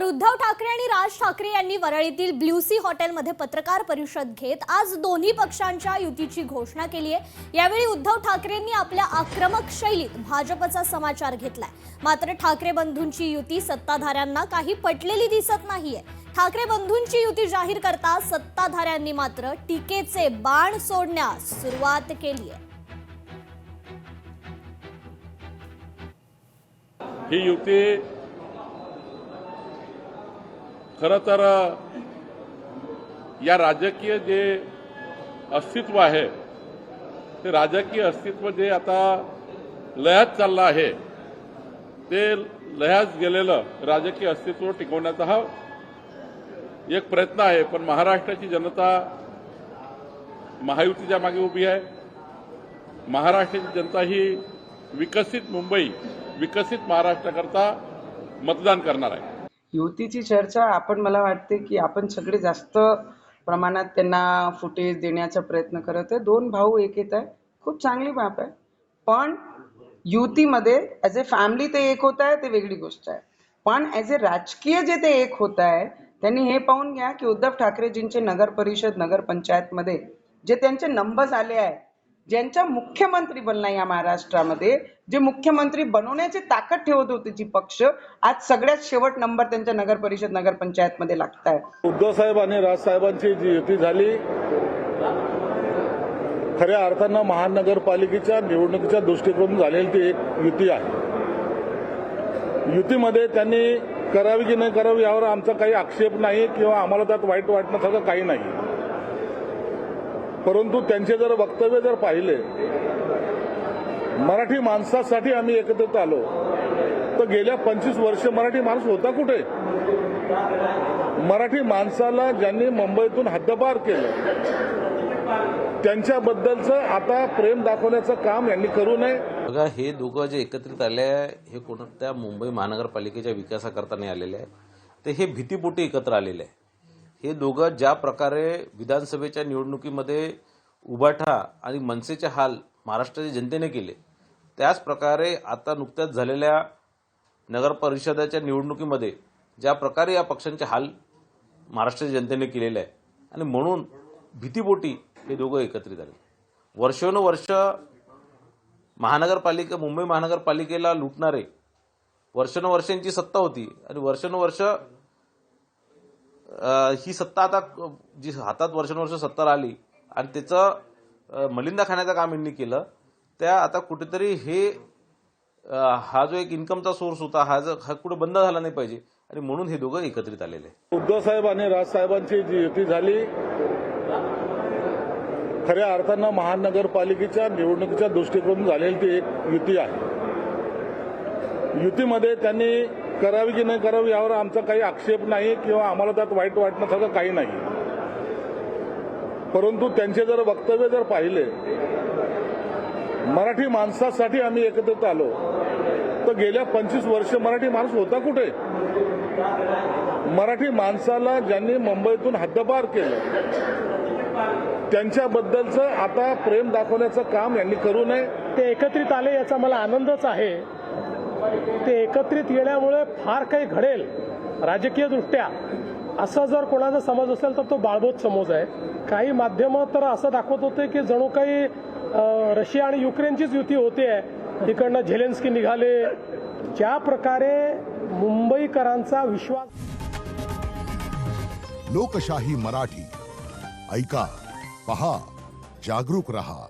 तर उद्धव ठाकरे आणि राज ठाकरे यांनी वरळीतील ब्ल्यू सी हॉटेलमध्ये पत्रकार परिषद घेत आज दोन्ही पक्षांच्या युतीची घोषणा केली आहे। यावेळी उद्धव ठाकरेंनी आपल्या आक्रमक शैलीत भाजपचा समाचार घेतलाय। मात्र ठाकरे बंधूंची युती सत्ताधाऱ्यांना काही पटलेली दिसत नाहीये। ठाकरे बंधूंची युती जाहीर करता सत्ताधाऱ्यांनी मात्र टीकेचे बाण सोडण्यास सुरुवात केली आहे। ही युती खरं तर या राजकीय जे अस्तित्व आहे ते राजकीय अस्तित्व जे आता लयात चाललं आहे ते लयात गेलेलं राजकीय अस्तित्व टिकवण्याचा हा एक प्रयत्न आहे। पण महाराष्ट्राची जनता महायुतीच्या मागे उभी आहे। महाराष्ट्राची जनता ही विकसित मुंबई विकसित महाराष्ट्राकरता मतदान करणार आहे। युतीची चर्चा मला वाटते की आपण सगळे जास्त प्रमाणात त्यांना फुटेज देण्याचा प्रयत्न करत आहे। दोन भाऊ एक येत आहे, खूप चांगली बाब आहे। पण युतीमध्ये ॲज अ फॅमिली ते एक होत आहे, ते वेगळी गोष्ट आहे। पण ॲज अ राजकीय जे ते एक होत आहे, त्यांनी हे पाहून घ्या की उद्धव ठाकरेजींचे नगर परिषद नगर पंचायतमध्ये जे त्यांचे नंबर्स आले आहे, ज्यांचा मुख्यमंत्री बनला या महाराष्ट्रामध्ये, जे मुख्यमंत्री बनवण्याची ताकद ठेवत होते जी पक्ष, आज सगळ्यात शेवट नंबर त्यांच्या नगर परिषद नगर पंचायत मध्ये लागताय। उद्धव साहेब आणि राज साहेबांची जी युती झाली खऱ्या अर्थानं महानगरपालिकेच्या निवडणुकीच्या दृष्टिकोनातून झालेली ती एक युती आहे। युतीमध्ये त्यांनी करावी की नाही करावी यावर आमचा काही आक्षेप नाही किंवा आम्हाला त्यात वाईट वाटण्यासारखं काही नाही। परंतु त्यांचे जर वक्तव्य जर पाहिले, मराठी माणसासाठी आम्ही एकत्रित आलो, तर गेल्या 25 वर्ष मराठी माणूस होता कुठे? मराठी माणसाला ज्यांनी मुंबईतून हद्दपार केलं त्यांच्याबद्दलचं आता प्रेम दाखवण्याचं काम यांनी करू नये। बघा, हे दोघं जे एकत्रित आले आहे हे कोणत्या मुंबई महानगरपालिकेच्या विकासाकरता नाही आलेले आहे, तर हे भीतीपोटी एकत्र आलेले आहे। हे दोघं ज्या प्रकारे विधानसभेच्या निवडणुकीमध्ये उबाठा आणि मनसेचे हाल महाराष्ट्राच्या जनतेने केले, त्याच प्रकारे आता नुकत्याच झालेल्या नगर परिषदेच्या निवडणुकीमध्ये ज्या प्रकारे या पक्षांचे हाल महाराष्ट्राच्या जनतेने केलेले आहे, आणि म्हणून भीतीपोटी हे दोघं एकत्रित आले। वर्षानुवर्ष मुंबई महानगरपालिकेला लुटणारे वर्षानुवर्षांची सत्ता होती, आणि वर्षानुवर्ष ही सत्ता आता जी हातात वर्षानुवर्ष सत्ता आली आणि त्याचं मलिंदा खाण्याचं काम यांनी केलं, त्या आता कुठेतरी हे हा जो एक इन्कमचा सोर्स होता हा कुठे बंद झाला नाही पाहिजे, आणि म्हणून हे दोघं एकत्रित आलेले आहे। उद्धव साहेब आणि राज साहेबांची जी युती झाली खऱ्या अर्थानं महानगरपालिकेच्या निवडणुकीच्या दृष्टिकोनातून झालेली ती एक युती आहे। युतीमध्ये त्यांनी करावी की नाही करावी यावर आमचा काही आक्षेप नाही किंवा आम्हाला त्यात वाईट वाटण्यासारखं काही नाही। परंतु त्यांचे जर वक्तव्य जर पाहिले, मराठी माणसासाठी आम्ही एकत्रित आलो, तर गेल्या 25 वर्ष मराठी माणूस होता कुठे? मराठी माणसाला ज्यांनी मुंबईतून हद्दपार केलं त्यांच्याबद्दलचं आता प्रेम दाखवण्याचं काम यांनी करू नये। ते एकत्रित आले याचा मला आनंदच आहे। ते एकत्रित येण्यामुळे फार काही घडेल राजकीय दृष्ट्या, असं जर कोणाचा समज असेल तर तो बाळबोध समज आहे। काही माध्यमं तर असं दाखवत होते की जणू काही रशिया आणि युक्रेनचीच युती होते आहे, तिकडनं झेलेन्स्की निघाले। ज्या प्रकारे मुंबईकरांचा विश्वास। लोकशाही मराठी ऐका, पहा, जागरूक रहा।